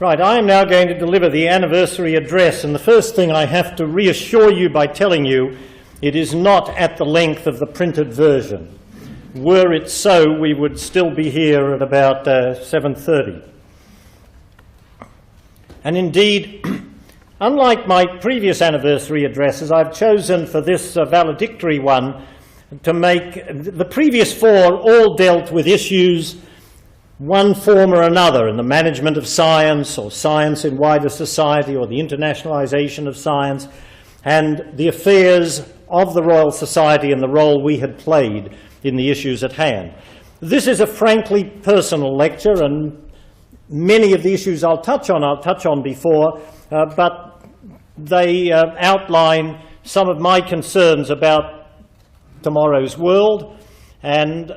Right, I am now going to deliver the anniversary address, and the first thing I have to reassure you by telling you, it is not at the length of the printed version. Were it so, we would still be here at about 7:30. And indeed, unlike my previous anniversary addresses, I've chosen for this valedictory one to make the previous four all dealt with issues one form or another in the management of science or science in wider society or the internationalization of science and the affairs of the Royal Society and the role we had played in the issues at hand. This is a frankly personal lecture, and many of the issues I'll touch on before, but they outline some of my concerns about tomorrow's world and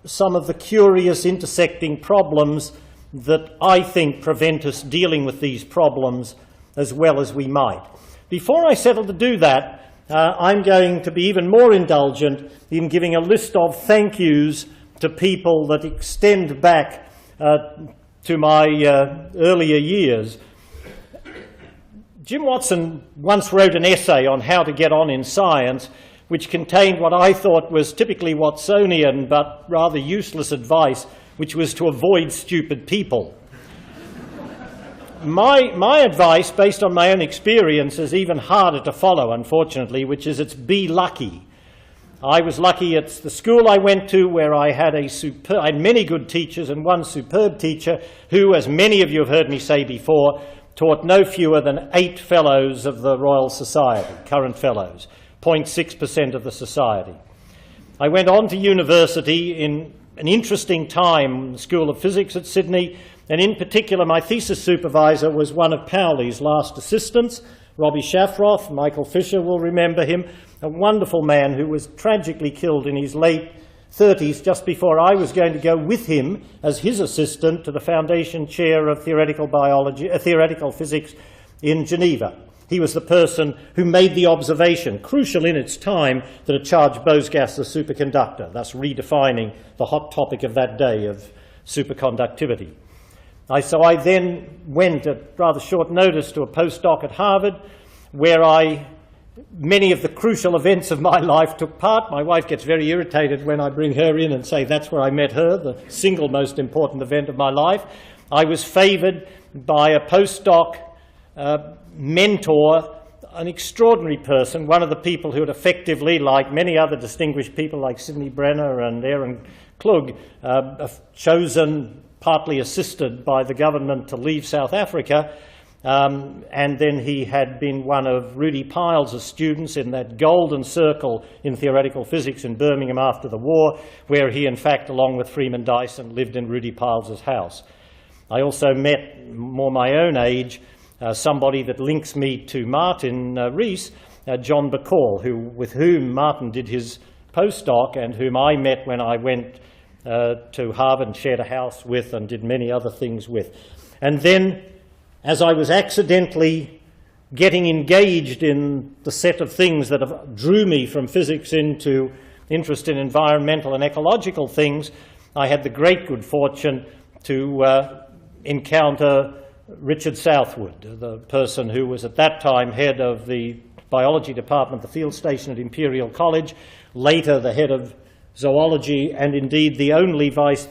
some of the curious intersecting problems that I think prevent us dealing with these problems as well as we might. Before I settle to do that, I'm going to be even more indulgent in giving a list of thank yous to people that extend back to my earlier years. Jim Watson once wrote an essay on how to get on in science, which contained what I thought was typically Watsonian but rather useless advice, which was to avoid stupid people. My advice, based on my own experience, is even harder to follow, unfortunately, which is it's be lucky. I was lucky at the school I went to, where I had I had many good teachers and one superb teacher who, as many of you have heard me say before, taught no fewer than 8 fellows of the Royal Society, current fellows, 0.6% of the society. I went on to university in an interesting time, the School of Physics at Sydney, and in particular my thesis supervisor was one of Paoli's last assistants, Robbie Shafroth. Michael Fisher will remember him, a wonderful man who was tragically killed in his late 30s just before I was going to go with him as his assistant to the Foundation Chair of Theoretical Physics in Geneva. He was the person who made the observation, crucial in its time, that a charged Bose gas is a superconductor, thus redefining the hot topic of that day of superconductivity. So I then went at rather short notice to a postdoc at Harvard, where many of the crucial events of my life took part. My wife gets very irritated when I bring her in and say that's where I met her, the single most important event of my life. I was favoured by a postdoc mentor, an extraordinary person, one of the people who had effectively, like many other distinguished people like Sidney Brenner and Aaron Klug, chosen, partly assisted by the government, to leave South Africa. And then he had been one of Rudy Piles' students in that golden circle in theoretical physics in Birmingham after the war, where he, in fact, along with Freeman Dyson, lived in Rudy Piles' house. I also met, more my own age, somebody that links me to Martin Rees, John Bacall, with whom Martin did his postdoc and whom I met when I went to Harvard and shared a house with and did many other things with. And then, as I was accidentally getting engaged in the set of things that drew me from physics into interest in environmental and ecological things, I had the great good fortune to encounter Richard Southwood, the person who was at that time head of the biology department, the field station at Imperial College, later the head of zoology, and indeed the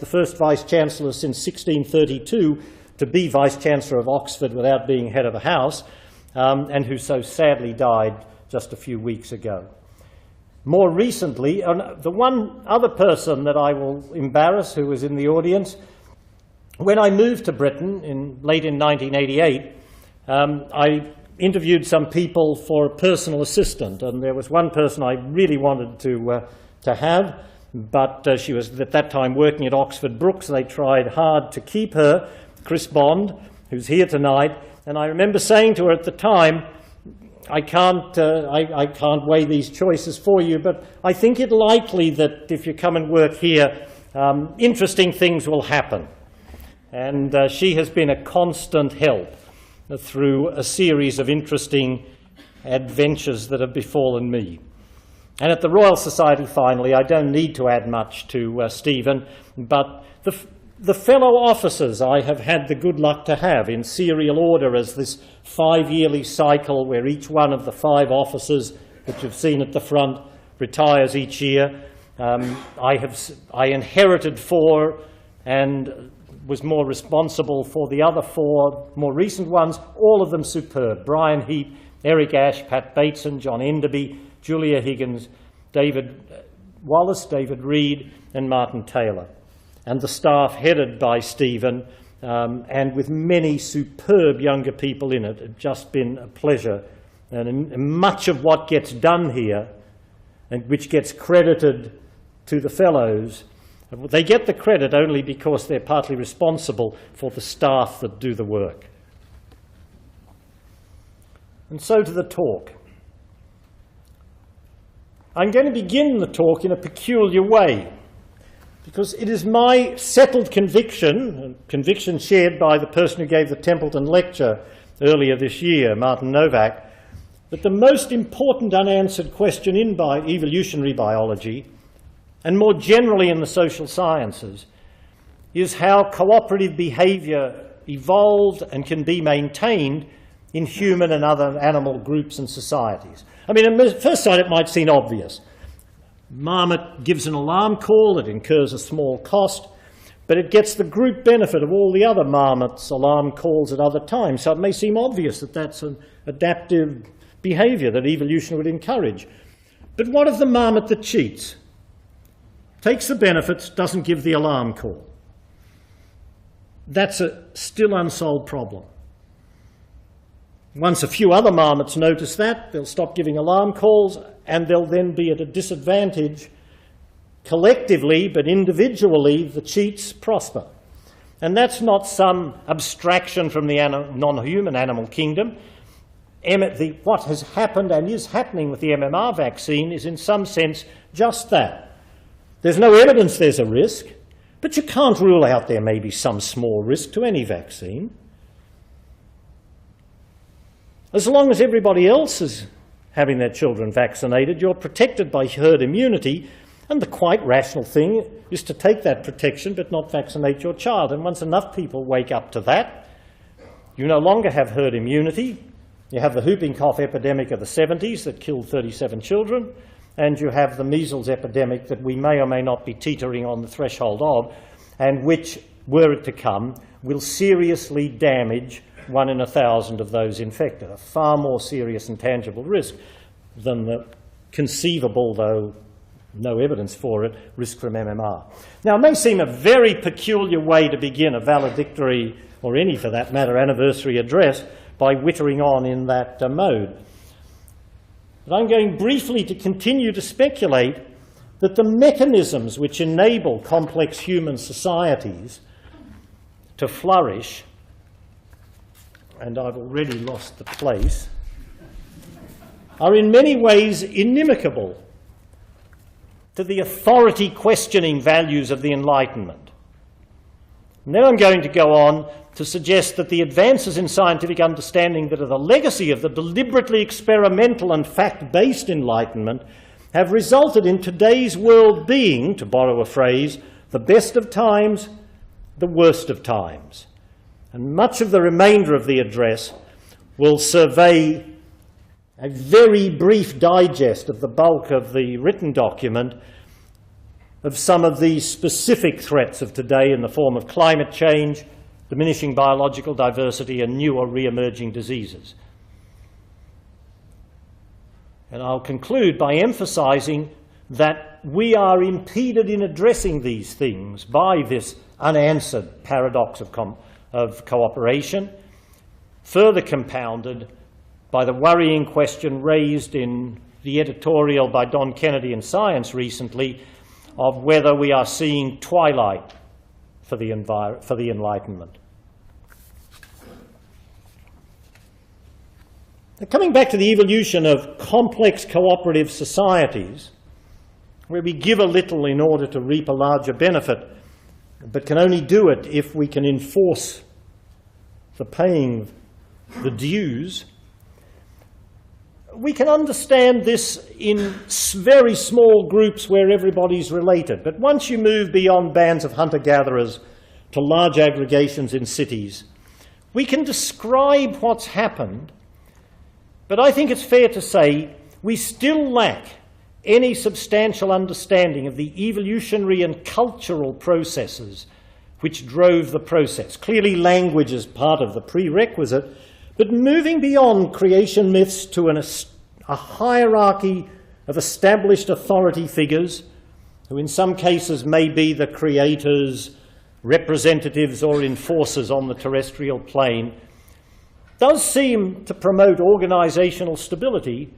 first vice-chancellor since 1632 to be vice-chancellor of Oxford without being head of a house, and who so sadly died just a few weeks ago. More recently, the one other person that I will embarrass who was in the audience, when I moved to Britain late in 1988, I interviewed some people for a personal assistant, and there was one person I really wanted to have, but she was at that time working at Oxford Brookes. They tried hard to keep her, Chris Bond, who's here tonight, and I remember saying to her at the time, I can't weigh these choices for you, but I think it likely that if you come and work here, interesting things will happen. And she has been a constant help through a series of interesting adventures that have befallen me. And at the Royal Society, finally, I don't need to add much to Stephen, but the fellow officers I have had the good luck to have in serial order as this 5-yearly cycle where each one of the 5 officers that you've seen at the front retires each year. I inherited 4 and was more responsible for the other 4 more recent ones, all of them superb. Brian Heap, Eric Ash, Pat Bateson, John Enderby, Julia Higgins, David Wallace, David Reed, and Martin Taylor. And the staff headed by Stephen, and with many superb younger people in it. It's just been a pleasure. And much of what gets done here, and which gets credited to the fellows, they get the credit only because they're partly responsible for the staff that do the work. And so to the talk. I'm going to begin the talk in a peculiar way, because it is my settled conviction, a conviction shared by the person who gave the Templeton lecture earlier this year, Martin Novak, that the most important unanswered question in evolutionary biology, and more generally in the social sciences, is how cooperative behaviour evolved and can be maintained in human and other animal groups and societies. I mean, at first sight it might seem obvious. Marmot gives an alarm call, it incurs a small cost, but it gets the group benefit of all the other marmots' alarm calls at other times. So it may seem obvious that that's an adaptive behaviour that evolution would encourage. But what of the marmot that cheats? Takes the benefits, doesn't give the alarm call. That's a still unsolved problem. Once a few other marmots notice that, they'll stop giving alarm calls, and they'll then be at a disadvantage. Collectively, but individually, the cheats prosper. And that's not some abstraction from the non-human animal kingdom. What has happened and is happening with the MMR vaccine is in some sense just that. There's no evidence there's a risk, but you can't rule out there may be some small risk to any vaccine. As long as everybody else is having their children vaccinated, you're protected by herd immunity, and the quite rational thing is to take that protection but not vaccinate your child. And once enough people wake up to that, you no longer have herd immunity. You have the whooping cough epidemic of the 70s that killed 37 children, and you have the measles epidemic that we may or may not be teetering on the threshold of, and which, were it to come, will seriously damage 1 in 1,000 of those infected, a far more serious and tangible risk than the conceivable, though no evidence for it, risk from MMR. Now, it may seem a very peculiar way to begin a valedictory, or any for that matter, anniversary address, by wittering on in that mode. But I'm going briefly to continue to speculate that the mechanisms which enable complex human societies to flourish, and I've already lost the place, are in many ways inimical to the authority-questioning values of the Enlightenment. And then I'm going to go on to suggest that the advances in scientific understanding that are the legacy of the deliberately experimental and fact-based Enlightenment have resulted in today's world being, to borrow a phrase, the best of times, the worst of times. And much of the remainder of the address will survey a very brief digest of the bulk of the written document of some of these specific threats of today in the form of climate change, diminishing biological diversity, and new or re-emerging diseases. And I'll conclude by emphasizing that we are impeded in addressing these things by this unanswered paradox of cooperation, further compounded by the worrying question raised in the editorial by Don Kennedy in Science recently of whether we are seeing twilight for the Enlightenment. Now, coming back to the evolution of complex cooperative societies, where we give a little in order to reap a larger benefit, but can only do it if we can enforce the paying the dues, we can understand this in very small groups where everybody's related. But once you move beyond bands of hunter-gatherers to large aggregations in cities. We can describe what's happened, but I think it's fair to say we still lack any substantial understanding of the evolutionary and cultural processes which drove the process. Clearly, language is part of the prerequisite, but moving beyond creation myths to a hierarchy of established authority figures, who in some cases may be the creators, representatives or enforcers on the terrestrial plane, does seem to promote organisational stability,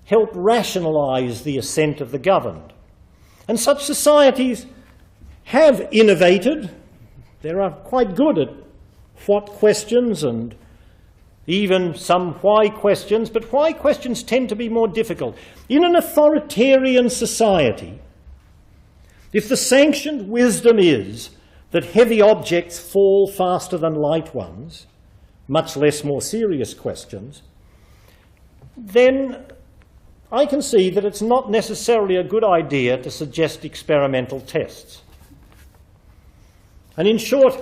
help rationalise the ascent of the governed. And such societies have innovated. They are quite good at what questions and even some why questions, but why questions tend to be more difficult. In an authoritarian society, if the sanctioned wisdom is that heavy objects fall faster than light ones, much less more serious questions, then I can see that it's not necessarily a good idea to suggest experimental tests. And in short,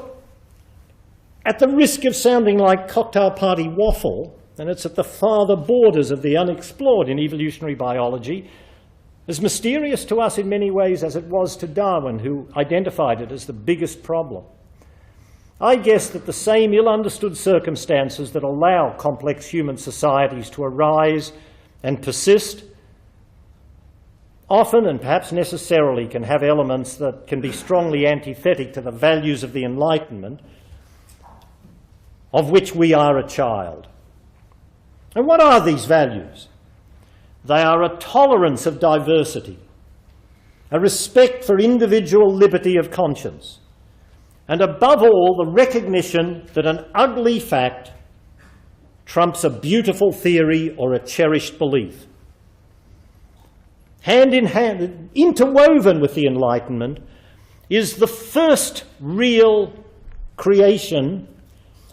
at the risk of sounding like cocktail party waffle, and it's at the farther borders of the unexplored in evolutionary biology, as mysterious to us in many ways as it was to Darwin, who identified it as the biggest problem, I guess that the same ill-understood circumstances that allow complex human societies to arise and persist often and perhaps necessarily can have elements that can be strongly antithetic to the values of the Enlightenment, of which we are a child. And what are these values? They are a tolerance of diversity, a respect for individual liberty of conscience, and above all, the recognition that an ugly fact trumps a beautiful theory or a cherished belief. Hand in hand, interwoven with the Enlightenment, is the first real creation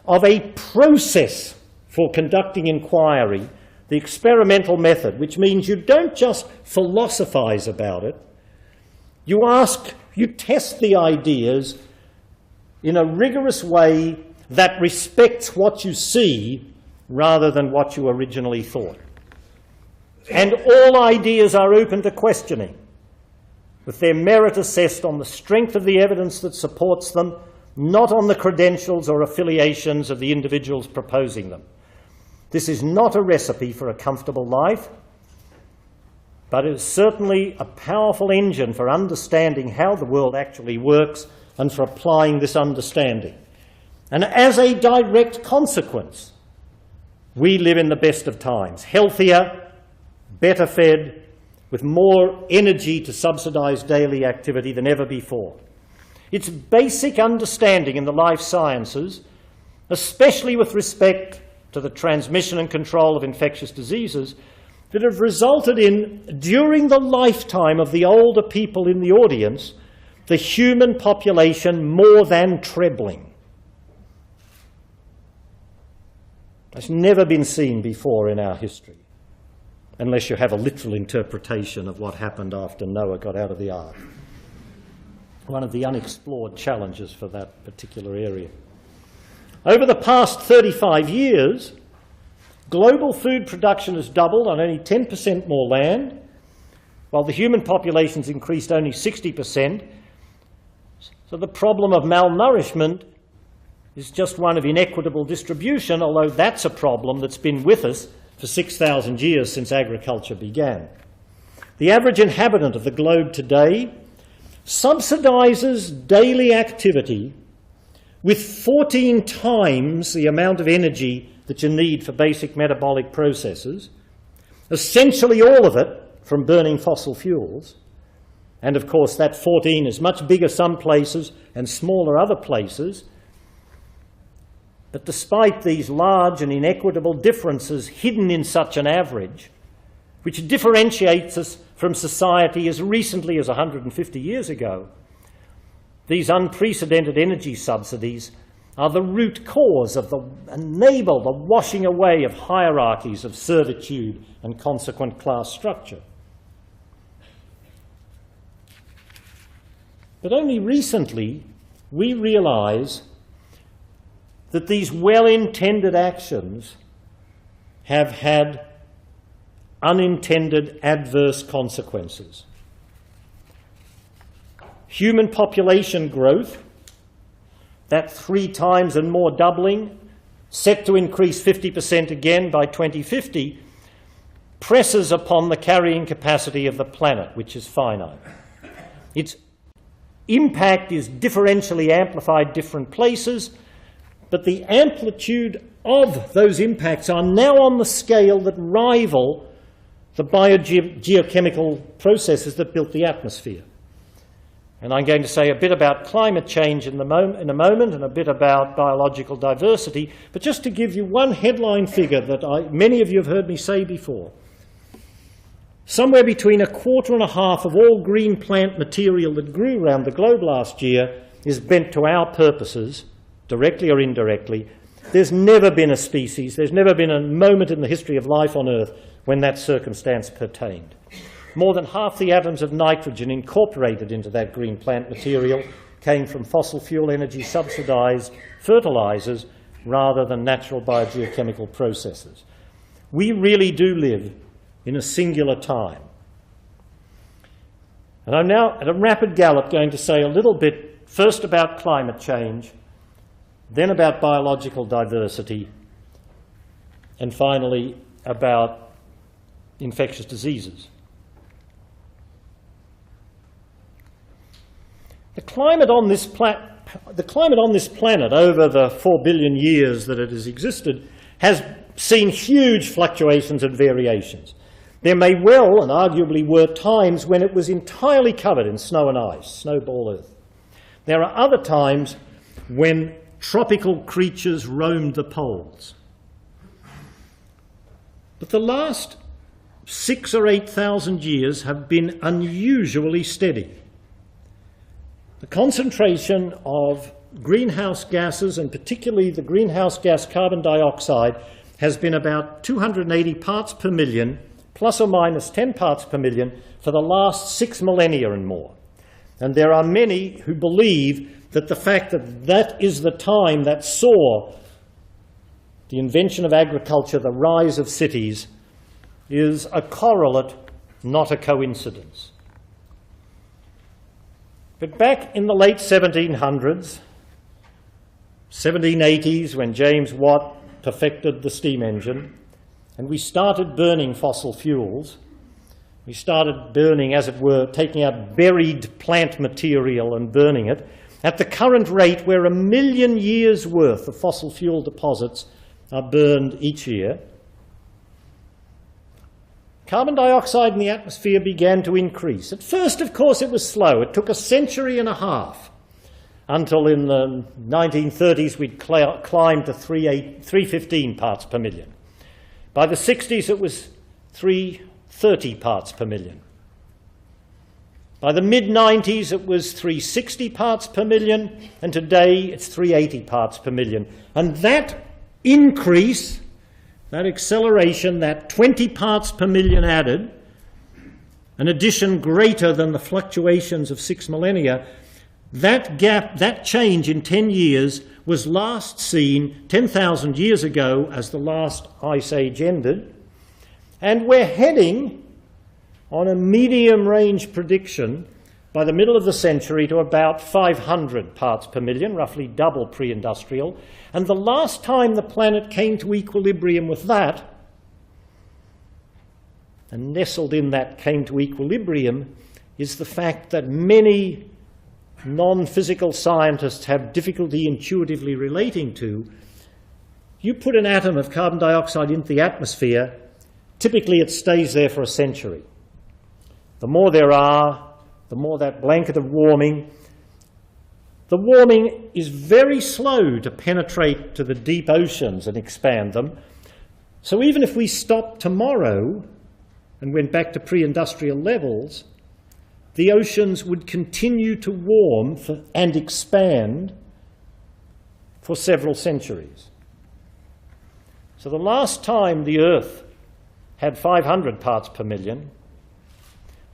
of a process for conducting inquiry, the experimental method, which means you don't just philosophize about it, you test the ideas in a rigorous way that respects what you see rather than what you originally thought. And all ideas are open to questioning, with their merit assessed on the strength of the evidence that supports them, not on the credentials or affiliations of the individuals proposing them. This is not a recipe for a comfortable life, but it is certainly a powerful engine for understanding how the world actually works and for applying this understanding. And as a direct consequence, we live in the best of times, healthier, better fed, with more energy to subsidise daily activity than ever before. It's basic understanding in the life sciences, especially with respect to the transmission and control of infectious diseases, that have resulted in, during the lifetime of the older people in the audience, the human population more than trebling. That's never been seen before in our history, unless you have a literal interpretation of what happened after Noah got out of the ark. One of the unexplored challenges for that particular area. Over the past 35 years, global food production has doubled on only 10% more land, while the human population's increased only 60%. So the problem of malnourishment is just one of inequitable distribution, although that's a problem that's been with us for 6,000 years since agriculture began. The average inhabitant of the globe today subsidises daily activity with 14 times the amount of energy that you need for basic metabolic processes, essentially all of it from burning fossil fuels. And of course that 14 is much bigger some places and smaller other places. But despite these large and inequitable differences hidden in such an average, which differentiates us from society as recently as 150 years ago, these unprecedented energy subsidies are the root cause of enable the washing away of hierarchies of servitude and consequent class structure. But only recently we realise that these well-intended actions have had unintended adverse consequences. Human population growth, that 3 times and more doubling, set to increase 50% again by 2050, presses upon the carrying capacity of the planet, which is finite. Its impact is differentially amplified different places, but the amplitude of those impacts are now on the scale that rival the biogeochemical processes that built the atmosphere. And I'm going to say a bit about climate change in a moment and a bit about biological diversity, but just to give you one headline figure that many of you have heard me say before. Somewhere between 1/4 and 1/2 of all green plant material that grew around the globe last year is bent to our purposes, directly or indirectly. There's never been a species, there's never been a moment in the history of life on Earth when that circumstance pertained. More than half the atoms of nitrogen incorporated into that green plant material came from fossil fuel energy subsidised fertilisers rather than natural biogeochemical processes. We really do live in a singular time. And I'm now, at a rapid gallop, going to say a little bit first about climate change, then about biological diversity, and finally about infectious diseases. The climate on this planet over the 4 billion years that it has existed has seen huge fluctuations and variations. There may well, and arguably were, times when it was entirely covered in snow and ice, snowball Earth. There are other times when tropical creatures roamed the poles. But the last 6,000 or 8,000 years have been unusually steady. The concentration of greenhouse gases, and particularly the greenhouse gas carbon dioxide, has been about 280 parts per million, plus or minus 10 parts per million, for the last 6 millennia and more. And there are many who believe that the fact that that is the time that saw the invention of agriculture, the rise of cities, is a correlate, not a coincidence. But back in the late 1700s, 1780s, when James Watt perfected the steam engine, and we started burning fossil fuels, we started burning, as it were, taking out buried plant material and burning it, at the current rate where 1 million years' worth of fossil fuel deposits are burned each year, carbon dioxide in the atmosphere began to increase. At first, of course, it was slow. It took 1.5 centuries until in the 1930s we'd climbed to 315 parts per million. By the 60s, it was 330 parts per million. By the mid-90s, it was 360 parts per million, and today it's 380 parts per million. And that increase, that acceleration, that 20 parts per million added, an addition greater than the fluctuations of 6 millennia, that gap, that change in 10 years was last seen 10,000 years ago as the last ice age ended. And we're heading on a medium-range prediction by the middle of the century to about 500 parts per million, roughly double pre-industrial. And the last time the planet came to equilibrium with that, and nestled in that came to equilibrium, is the fact that many non-physical scientists have difficulty intuitively relating to. You put an atom of carbon dioxide into the atmosphere, typically it stays there for a century. The more there are, the more that blanket of warming. The warming is very slow to penetrate to the deep oceans and expand them. So even if we stopped tomorrow and went back to pre-industrial levels, the oceans would continue to warm and expand for several centuries. So the last time the Earth had 500 parts per million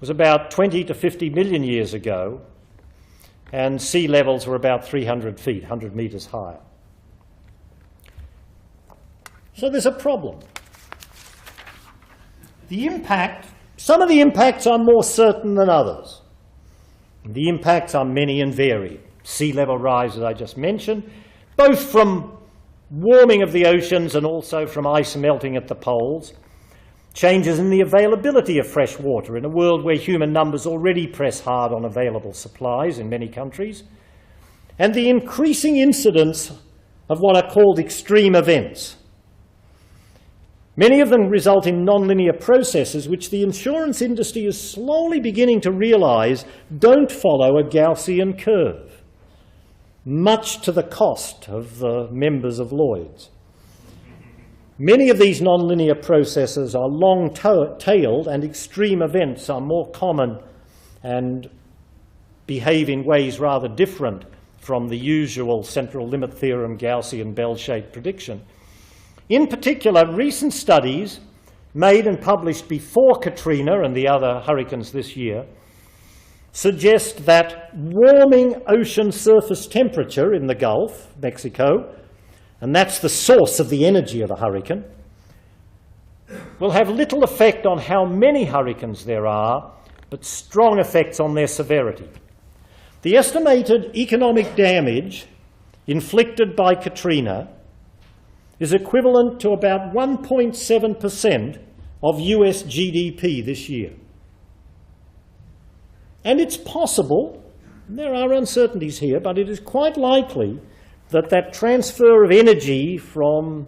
was about 20 to 50 million years ago, and sea levels were about 300 feet, 100 metres higher. So there's a problem. The impact, some of the impacts are more certain than others. The impacts are many and varied. Sea level rise, as I just mentioned, both from warming of the oceans and also from ice melting at the poles. Changes in the availability of fresh water in a world where human numbers already press hard on available supplies in many countries. And the increasing incidence of what are called extreme events. Many of them result in nonlinear processes which the insurance industry is slowly beginning to realise don't follow a Gaussian curve, much to the cost of the members of Lloyd's. Many of these nonlinear processes are long-tailed, and extreme events are more common and behave in ways rather different from the usual central limit theorem Gaussian bell-shaped prediction. In particular, recent studies made and published before Katrina and the other hurricanes this year suggest that warming ocean surface temperature in the Gulf, Mexico, and that's the source of the energy of a hurricane, will have little effect on how many hurricanes there are, but strong effects on their severity. The estimated economic damage inflicted by Katrina is equivalent to about 1.7% of US GDP this year. And it's possible, and there are uncertainties here, but it is quite likely that that transfer of energy from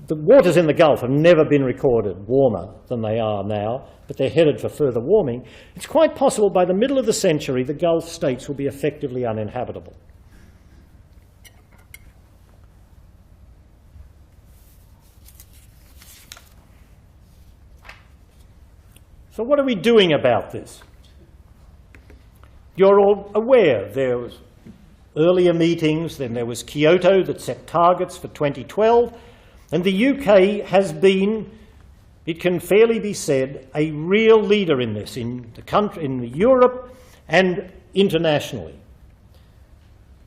the waters in the Gulf have never been recorded warmer than they are now, but they're headed for further warming. It's quite possible by the middle of the century the Gulf states will be effectively uninhabitable. So what are we doing about this? You're all aware there was earlier meetings, then there was Kyoto that set targets for 2012, and the UK has been, it can fairly be said, a real leader in this, in the country, in Europe and internationally.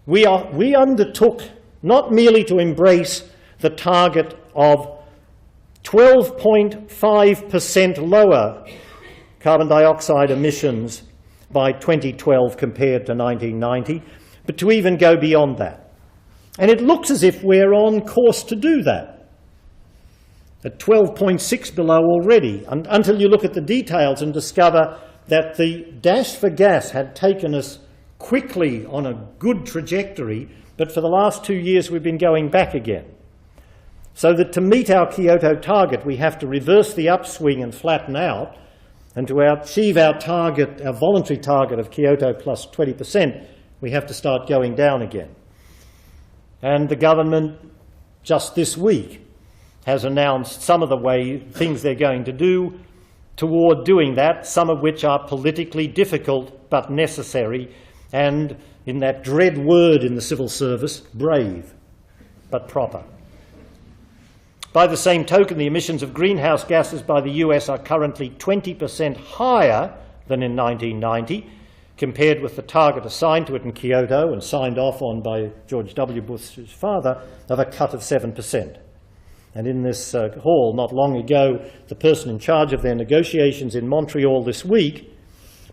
We undertook not merely to embrace the target of 12.5% lower carbon dioxide emissions by 2012 compared to 1990, but to even go beyond that. And it looks as if we're on course to do that, at 12.6 below already, until you look at the details and discover that the dash for gas had taken us quickly on a good trajectory, but for the last 2 years we've been going back again. So that to meet our Kyoto target, we have to reverse the upswing and flatten out, and to achieve our target, our voluntary target of Kyoto plus 20%, we have to start going down again. And the government just this week has announced some of the things they're going to do toward doing that, some of which are politically difficult but necessary, and in that dread word in the civil service, brave but proper. By the same token, the emissions of greenhouse gases by the US are currently 20% higher than in 1990, compared with the target assigned to it in Kyoto and signed off on by George W. Bush's father of a cut of 7%. And in this hall, not long ago, the person in charge of their negotiations in Montreal this week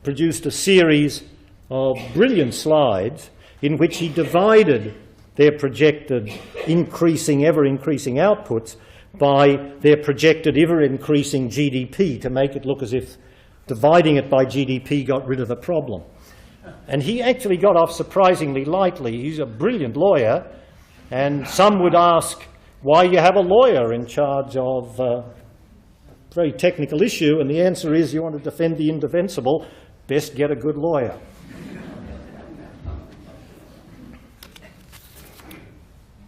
produced a series of brilliant slides in which he divided their projected ever-increasing outputs by their projected ever-increasing GDP to make it look as if dividing it by GDP got rid of the problem. And he actually got off surprisingly lightly. He's a brilliant lawyer, and some would ask why you have a lawyer in charge of a very technical issue, and the answer is you want to defend the indefensible, best get a good lawyer.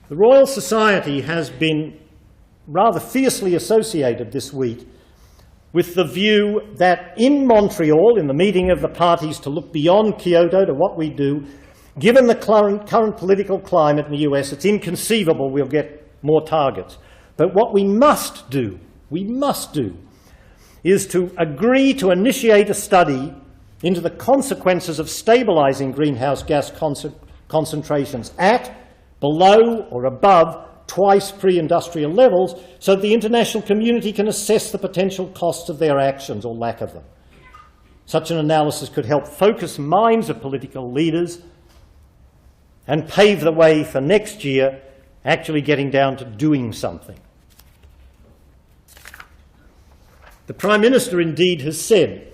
The Royal Society has been rather fiercely associated this week with the view that in Montreal, in the meeting of the parties to look beyond Kyoto to what we do, given the current political climate in the US, it's inconceivable we'll get more targets. But what we must do, is to agree to initiate a study into the consequences of stabilising greenhouse gas concentrations at, below or above twice pre-industrial levels, so that the international community can assess the potential costs of their actions or lack of them. Such an analysis could help focus minds of political leaders and pave the way for next year actually getting down to doing something. The Prime Minister indeed has said,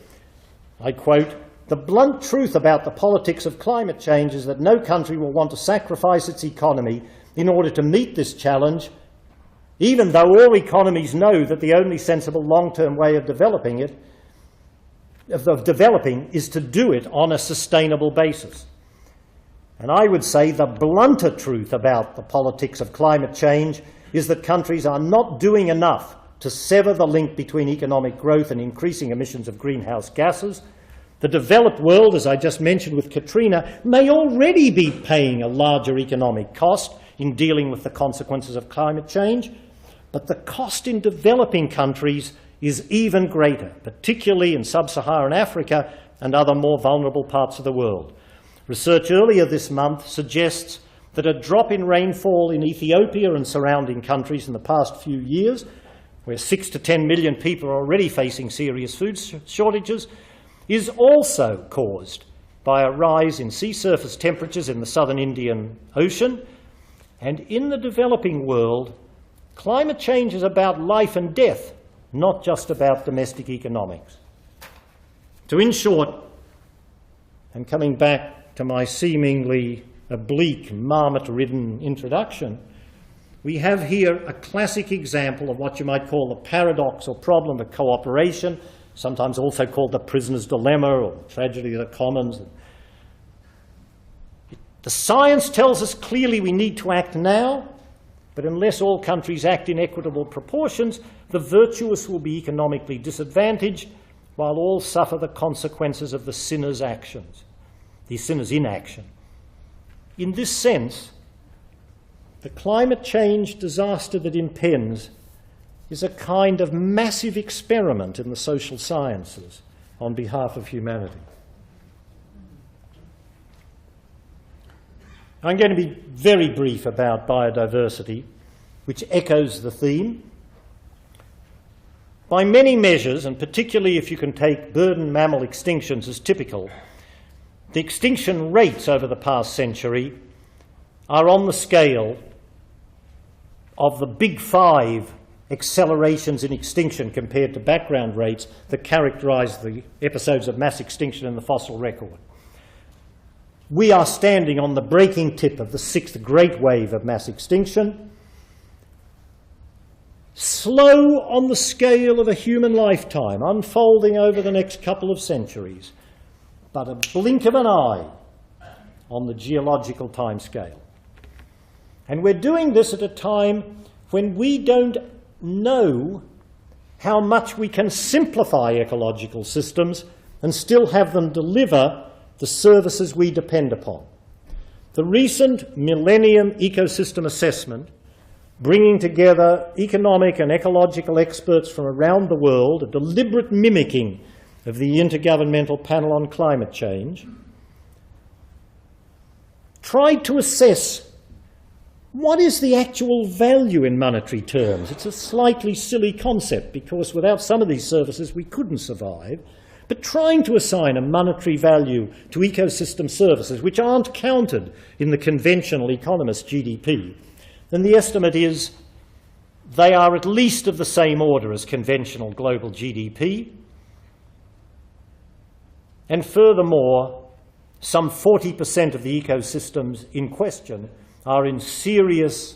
I quote, "The blunt truth about the politics of climate change is that no country will want to sacrifice its economy in order to meet this challenge, even though all economies know that the only sensible long-term way of developing is to do it on a sustainable basis." And I would say the blunter truth about the politics of climate change is that countries are not doing enough to sever the link between economic growth and increasing emissions of greenhouse gases. The developed world, as I just mentioned with Katrina, may already be paying a larger economic cost in dealing with the consequences of climate change, but the cost in developing countries is even greater, particularly in sub-Saharan Africa and other more vulnerable parts of the world. Research earlier this month suggests that a drop in rainfall in Ethiopia and surrounding countries in the past few years, where 6 to 10 million people are already facing serious food shortages, is also caused by a rise in sea surface temperatures in the southern Indian Ocean. And in the developing world, climate change is about life and death, not just about domestic economics. So in short, and coming back to my seemingly oblique, marmot-ridden introduction, we have here a classic example of what you might call the paradox or problem of cooperation, sometimes also called the prisoner's dilemma or the tragedy of the commons. The science tells us clearly we need to act now, but unless all countries act in equitable proportions, the virtuous will be economically disadvantaged, while all suffer the consequences of the sinner's actions, the sinner's inaction. In this sense, the climate change disaster that impends is a kind of massive experiment in the social sciences on behalf of humanity. I'm going to be very brief about biodiversity, which echoes the theme. By many measures, and particularly if you can take bird and mammal extinctions as typical, the extinction rates over the past century are on the scale of the big five accelerations in extinction compared to background rates that characterise the episodes of mass extinction in the fossil record. We are standing on the breaking tip of the sixth great wave of mass extinction, slow on the scale of a human lifetime, unfolding over the next couple of centuries, but a blink of an eye on the geological timescale. And we're doing this at a time when we don't know how much we can simplify ecological systems and still have them deliver the services we depend upon. The recent Millennium Ecosystem Assessment, bringing together economic and ecological experts from around the world, a deliberate mimicking of the Intergovernmental Panel on Climate Change, tried to assess what is the actual value in monetary terms. It's a slightly silly concept because without some of these services we couldn't survive. But trying to assign a monetary value to ecosystem services which aren't counted in the conventional economist GDP, then the estimate is they are at least of the same order as conventional global GDP. And furthermore, some 40% of the ecosystems in question are in serious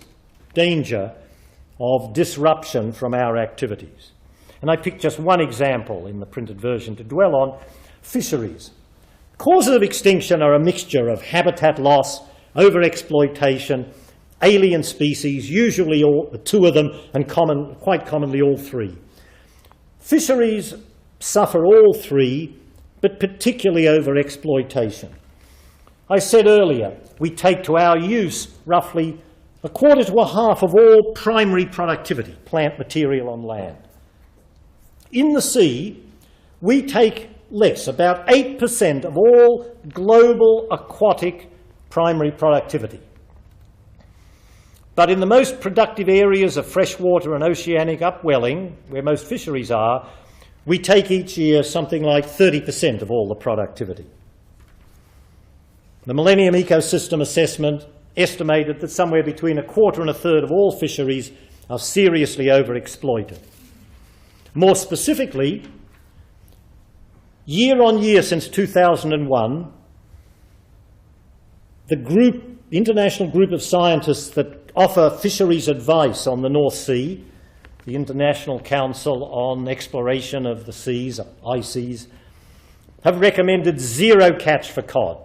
danger of disruption from our activities. And I picked just one example in the printed version to dwell on: fisheries. Causes of extinction are a mixture of habitat loss, overexploitation, alien species, usually two of them, and quite commonly all three. Fisheries suffer all three, but particularly overexploitation. I said earlier, we take to our use roughly a quarter to a half of all primary productivity, plant material on land. In the sea, we take less, about 8% of all global aquatic primary productivity. But in the most productive areas of freshwater and oceanic upwelling, where most fisheries are, we take each year something like 30% of all the productivity. The Millennium Ecosystem Assessment estimated that somewhere between a quarter and a third of all fisheries are seriously overexploited. More specifically, year on year since 2001, the international group of scientists that offer fisheries advice on the North Sea, the International Council on Exploration of the Seas, ICES, have recommended zero catch for cod.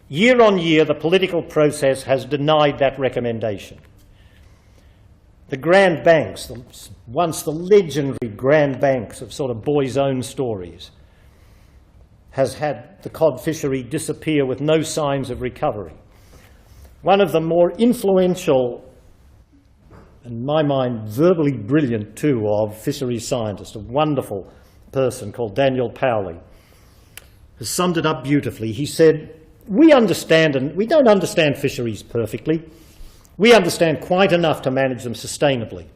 Year on year, the political process has denied that recommendation. The Grand Banks, once the legendary Grand Banks of sort of boys' own stories, has had the cod fishery disappear with no signs of recovery. One of the more influential, in my mind, verbally brilliant too, of fisheries scientists, a wonderful person called Daniel Powley, has summed it up beautifully. He said, we understand, and we don't understand fisheries perfectly. We understand quite enough to manage them sustainably,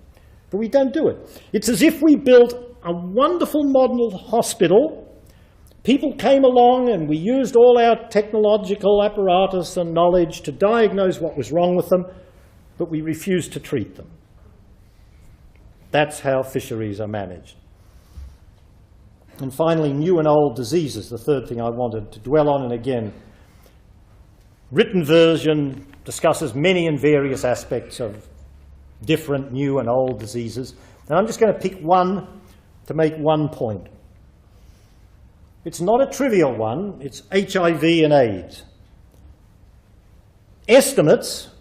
but we don't do it. It's as if we built a wonderful model hospital. People came along and we used all our technological apparatus and knowledge to diagnose what was wrong with them, but we refused to treat them. That's how fisheries are managed. And finally, new and old diseases, the third thing I wanted to dwell on. And again, written version discusses many and various aspects of different new and old diseases. And I'm just going to pick one to make one point. It's not a trivial one, it's HIV and AIDS. Estimates,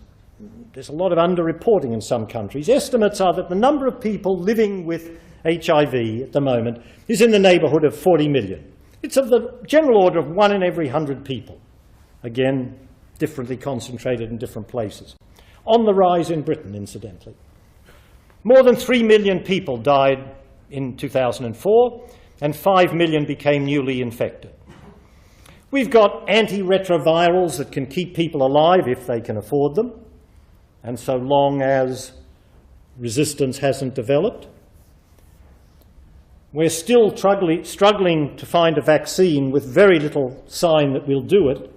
there's a lot of underreporting in some countries, estimates are that the number of people living with HIV at the moment is in the neighbourhood of 40 million. It's of the general order of 1 in every 100 people. Again, differently concentrated in different places. On the rise in Britain, incidentally. More than 3 million people died in 2004, and 5 million became newly infected. We've got antiretrovirals that can keep people alive if they can afford them, and so long as resistance hasn't developed. We're still struggling to find a vaccine with very little sign that we'll do it,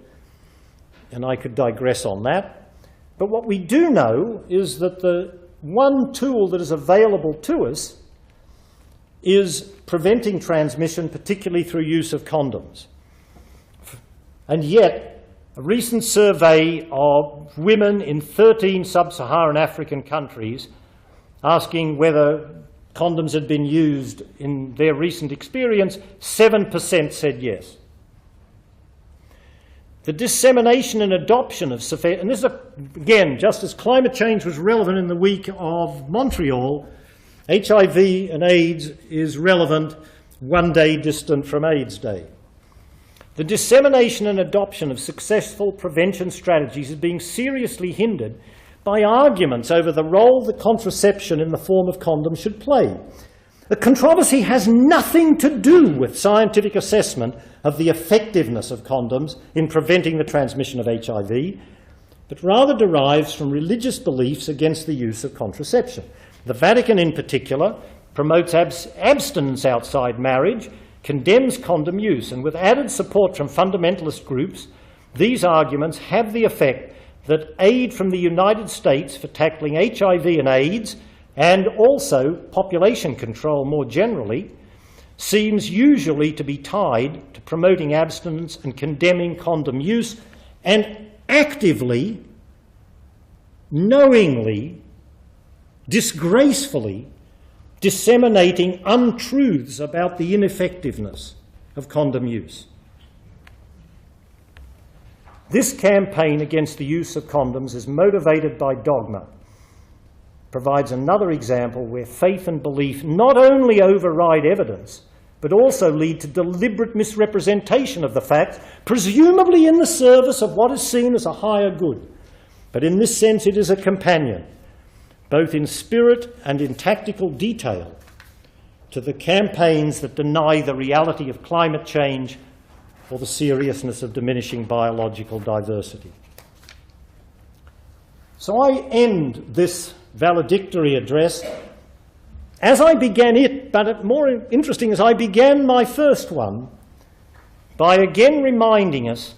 and I could digress on that. But what we do know is that the one tool that is available to us is preventing transmission, particularly through use of condoms. And yet, a recent survey of women in 13 sub-Saharan African countries asking whether condoms had been used in their recent experience, 7% said yes. The dissemination and adoption of and this is, again, just as climate change was relevant in the week of Montreal, HIV and AIDS is relevant one day distant from AIDS Day. The dissemination and adoption of successful prevention strategies is being seriously hindered by arguments over the role that contraception in the form of condoms should play. The controversy has nothing to do with scientific assessment of the effectiveness of condoms in preventing the transmission of HIV, but rather derives from religious beliefs against the use of contraception. The Vatican, in particular, promotes abstinence outside marriage, condemns condom use, and with added support from fundamentalist groups, these arguments have the effect that aid from the United States for tackling HIV and AIDS, and also population control more generally, seems usually to be tied to promoting abstinence and condemning condom use, and actively, knowingly, disgracefully disseminating untruths about the ineffectiveness of condom use. This campaign against the use of condoms is motivated by dogma. Provides another example where faith and belief not only override evidence, but also lead to deliberate misrepresentation of the facts, presumably in the service of what is seen as a higher good. But in this sense, it is a companion, both in spirit and in tactical detail, to the campaigns that deny the reality of climate change or the seriousness of diminishing biological diversity. So I end this valedictory address as I began it, but more interesting as I began my first one, by again reminding us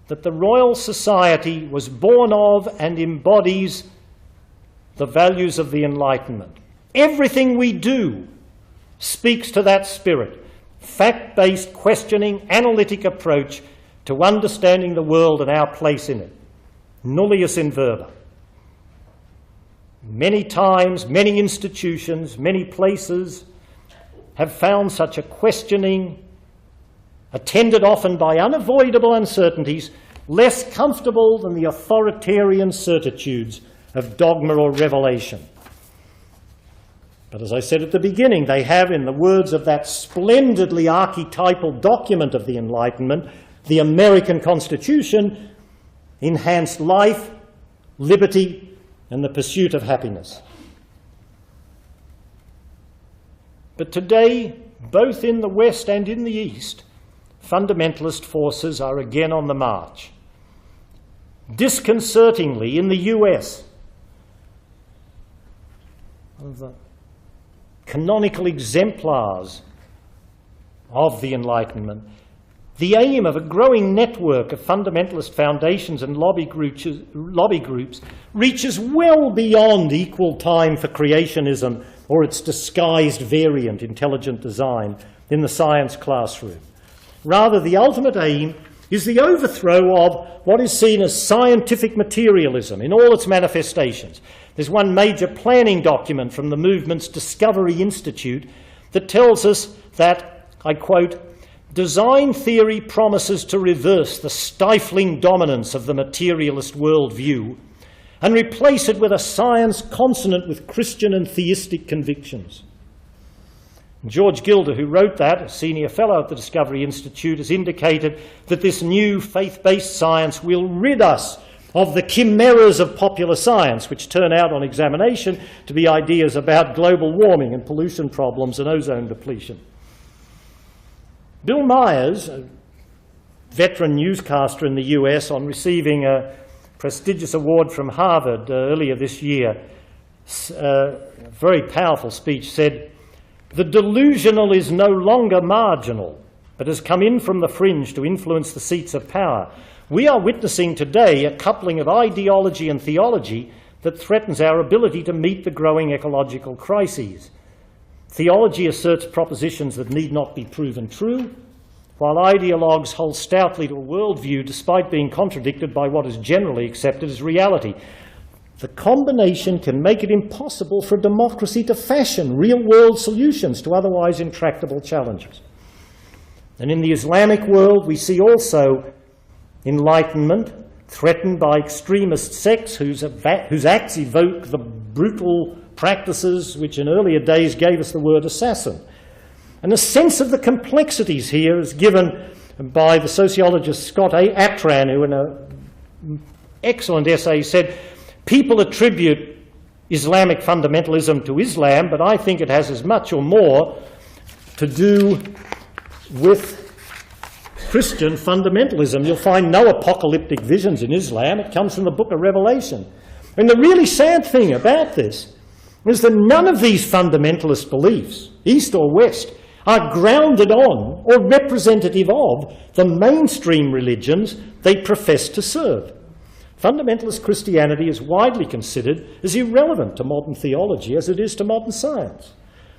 that the Royal Society was born of and embodies the values of the Enlightenment. Everything we do speaks to that spirit, fact-based, questioning, analytic approach to understanding the world and our place in it. Nullius in verba. Many times, many institutions, many places have found such a questioning, attended often by unavoidable uncertainties, less comfortable than the authoritarian certitudes of dogma or revelation. But as I said at the beginning, they have, in the words of that splendidly archetypal document of the Enlightenment, the American Constitution, enhanced life, liberty, and the pursuit of happiness. But today, both in the West and in the East, fundamentalist forces are again on the march. Disconcertingly, in the US, one of the canonical exemplars of the Enlightenment, the aim of a growing network of fundamentalist foundations and lobby groups reaches well beyond equal time for creationism or its disguised variant, intelligent design, in the science classroom. Rather, the ultimate aim is the overthrow of what is seen as scientific materialism in all its manifestations. There's one major planning document from the movement's Discovery Institute that tells us that, I quote, "Design theory promises to reverse the stifling dominance of the materialist worldview and replace it with a science consonant with Christian and theistic convictions." George Gilder, who wrote that, a senior fellow at the Discovery Institute, has indicated that this new faith-based science will rid us of the chimeras of popular science, which turn out on examination to be ideas about global warming and pollution problems and ozone depletion. Bill Myers, a veteran newscaster in the US, on receiving a prestigious award from Harvard earlier this year, a very powerful speech, said, "The delusional is no longer marginal, but has come in from the fringe to influence the seats of power. We are witnessing today a coupling of ideology and theology that threatens our ability to meet the growing ecological crises. Theology asserts propositions that need not be proven true, while ideologues hold stoutly to a worldview despite being contradicted by what is generally accepted as reality. The combination can make it impossible for democracy to fashion real-world solutions to otherwise intractable challenges." And in the Islamic world, we see also enlightenment threatened by extremist sects whose acts evoke the brutal practices which in earlier days gave us the word assassin. And a sense of the complexities here is given by the sociologist Scott Atran, who in an excellent essay said, "People attribute Islamic fundamentalism to Islam, but I think it has as much or more to do with Christian fundamentalism. You'll find no apocalyptic visions in Islam. It comes from the book of Revelation." And the really sad thing about this is that none of these fundamentalist beliefs, East or West, are grounded on or representative of the mainstream religions they profess to serve. Fundamentalist Christianity is widely considered as irrelevant to modern theology as it is to modern science.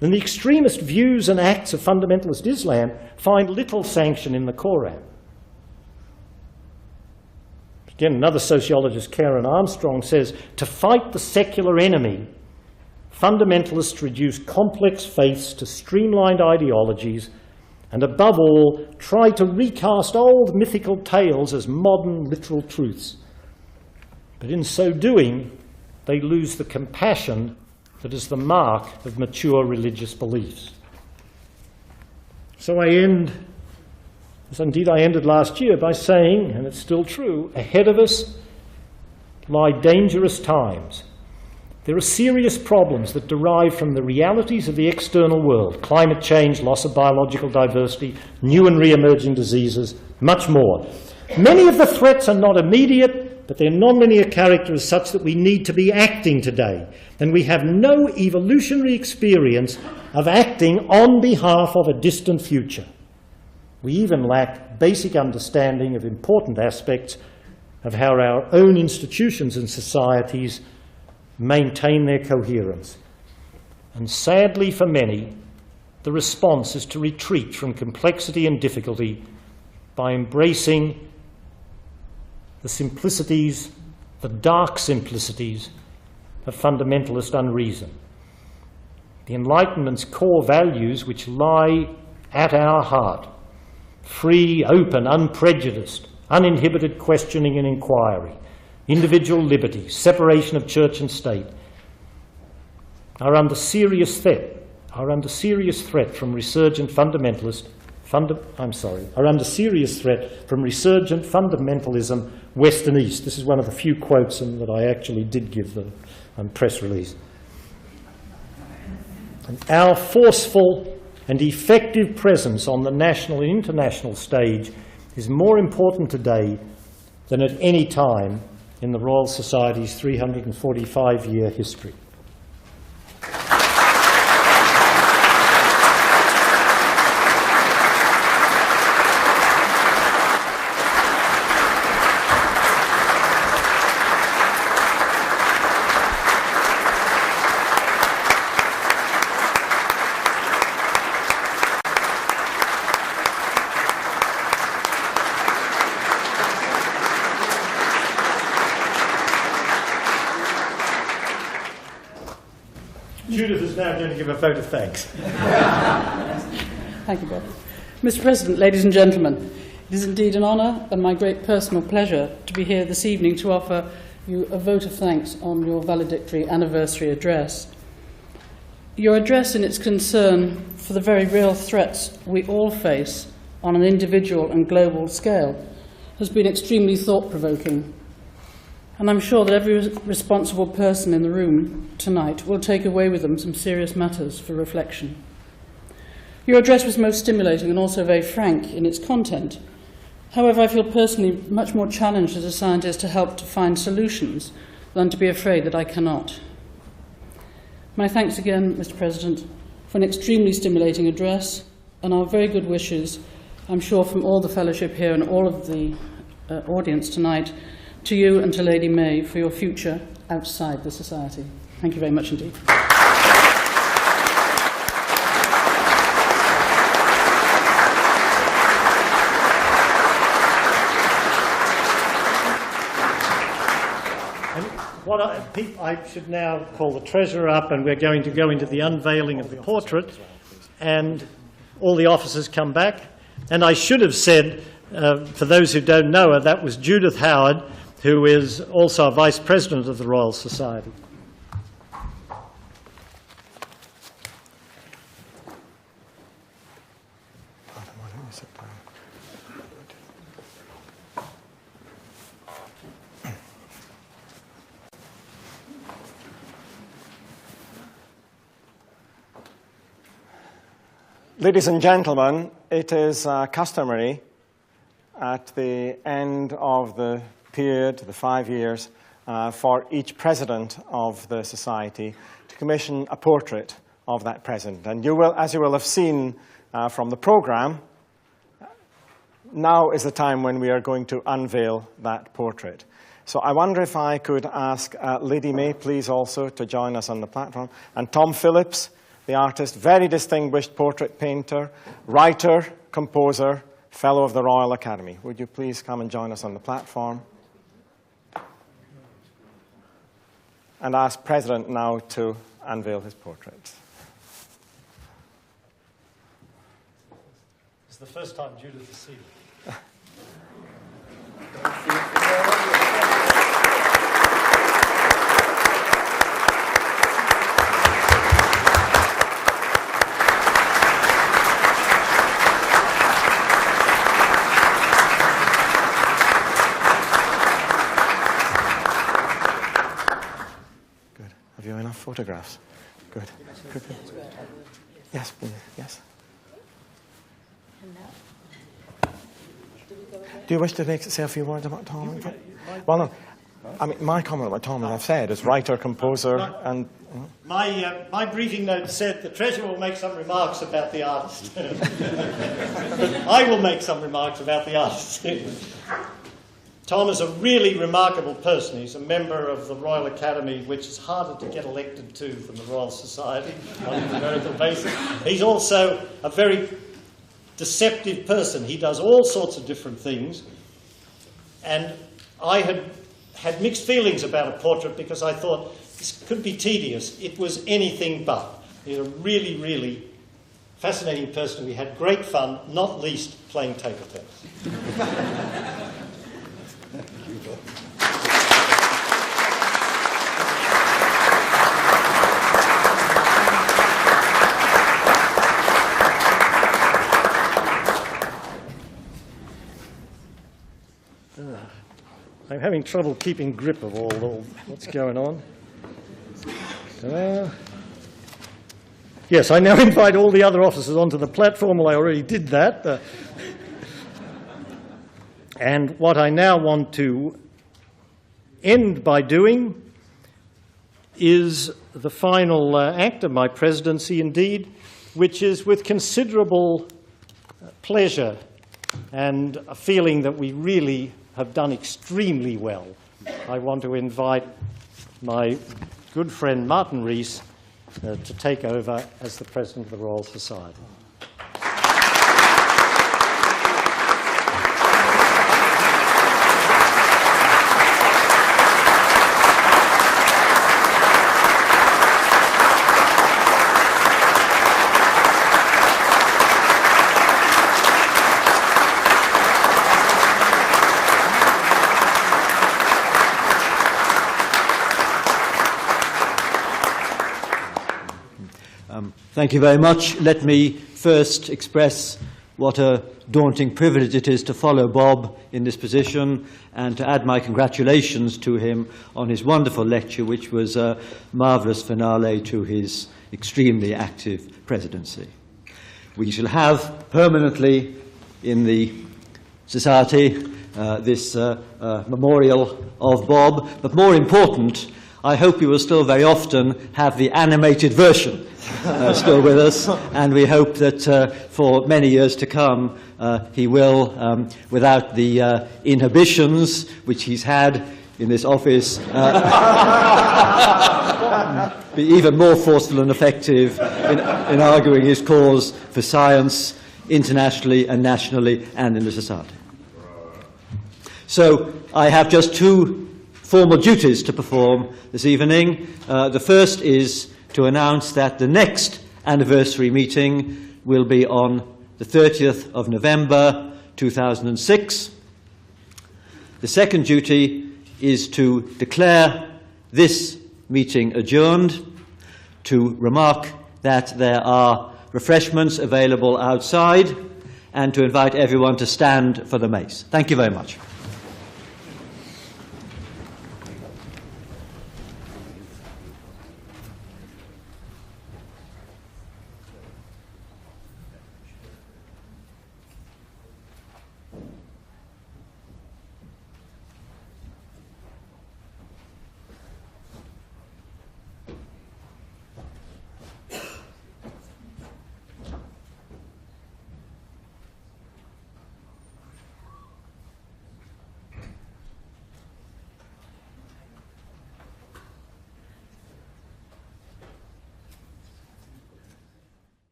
And the extremist views and acts of fundamentalist Islam find little sanction in the Quran. Again, another sociologist, Karen Armstrong, says, "To fight the secular enemy, fundamentalists reduce complex faiths to streamlined ideologies and, above all, try to recast old mythical tales as modern literal truths. But in so doing, they lose the compassion that is the mark of mature religious beliefs." So I end, as indeed I ended last year, by saying, and it's still true, ahead of us lie dangerous times. There are serious problems that derive from the realities of the external world: climate change, loss of biological diversity, new and re-emerging diseases, much more. Many of the threats are not immediate, but their non-linear character is such that we need to be acting today, and we have no evolutionary experience of acting on behalf of a distant future. We even lack basic understanding of important aspects of how our own institutions and societies maintain their coherence. And sadly for many, the response is to retreat from complexity and difficulty by embracing the simplicities, the dark simplicities of fundamentalist unreason. The Enlightenment's core values which lie at our heart: free, open, unprejudiced, uninhibited questioning and inquiry, individual liberty, separation of church and state, are under serious threat from resurgent fundamentalism, West and East. This is one of the few quotes that I actually did give the press release. And our forceful and effective presence on the national and international stage is more important today than at any time in the Royal Society's 345-year history. Judith is now going to give a vote of thanks. Thank you, Bob. Mr. President, ladies and gentlemen, it is indeed an honour and my great personal pleasure to be here this evening to offer you a vote of thanks on your valedictory anniversary address. Your address in its concern for the very real threats we all face on an individual and global scale has been extremely thought-provoking. And I'm sure that every responsible person in the room tonight will take away with them some serious matters for reflection. Your address was most stimulating and also very frank in its content. However, I feel personally much more challenged as a scientist to help to find solutions than to be afraid that I cannot. My thanks again, Mr. President, for an extremely stimulating address and our very good wishes, I'm sure from all the fellowship here and all of the audience tonight, to you and to Lady May for your future outside the Society. Thank you very much indeed. I should now call the Treasurer up, and we're going to go into the unveiling of the portrait, and all the officers come back. And I should have said, for those who don't know her, that was Judith Howard, who is also a Vice President of the Royal Society. Ladies and gentlemen, it is customary at the end of the period, the 5 years, for each president of the Society to commission a portrait of that president. And you will, as you will have seen from the programme, now is the time when we are going to unveil that portrait. So I wonder if I could ask Lady May, please, also to join us on the platform, and Tom Phillips, the artist, very distinguished portrait painter, writer, composer, Fellow of the Royal Academy. Would you please come and join us on the platform? And ask President now to unveil his portrait. It's the first time Judith has seen it. Have you photographs. Good. Good. Yes, please. Yes. Do you wish to say a few words about Tom? Well, no. I mean, my comment about Tom, as I've said, is writer, composer, and... My briefing note said the Treasurer will make some remarks about the artist. I will make some remarks about the artist. Tom is a really remarkable person. He's a member of the Royal Academy, which is harder to get elected to than the Royal Society on a numerical basis. He's also a very deceptive person. He does all sorts of different things. And I had mixed feelings about a portrait because I thought this could be tedious. It was anything but. He's a really, really fascinating person. We had great fun, not least playing table tennis. I'm having trouble keeping grip of all what's going on. Yes, I now invite all the other officers onto the platform. Well, I already did that. And what I now want to end by doing is the final act of my presidency, indeed, which is with considerable pleasure and a feeling that we really have done extremely well. I want to invite my good friend Martin Rees to take over as the President of the Royal Society. Thank you very much. Let me first express what a daunting privilege it is to follow Bob in this position and to add my congratulations to him on his wonderful lecture, which was a marvellous finale to his extremely active presidency. We shall have permanently in the Society this memorial of Bob, but more important, I hope you will still very often have the animated version still with us, and we hope that for many years to come he will, without the inhibitions which he's had in this office, be even more forceful and effective in arguing his cause for science internationally and nationally and in the society. So I have just two formal duties to perform this evening. The first is to announce that the next anniversary meeting will be on the 30th of November 2006. The second duty is to declare this meeting adjourned, to remark that there are refreshments available outside, and to invite everyone to stand for the mace. Thank you very much.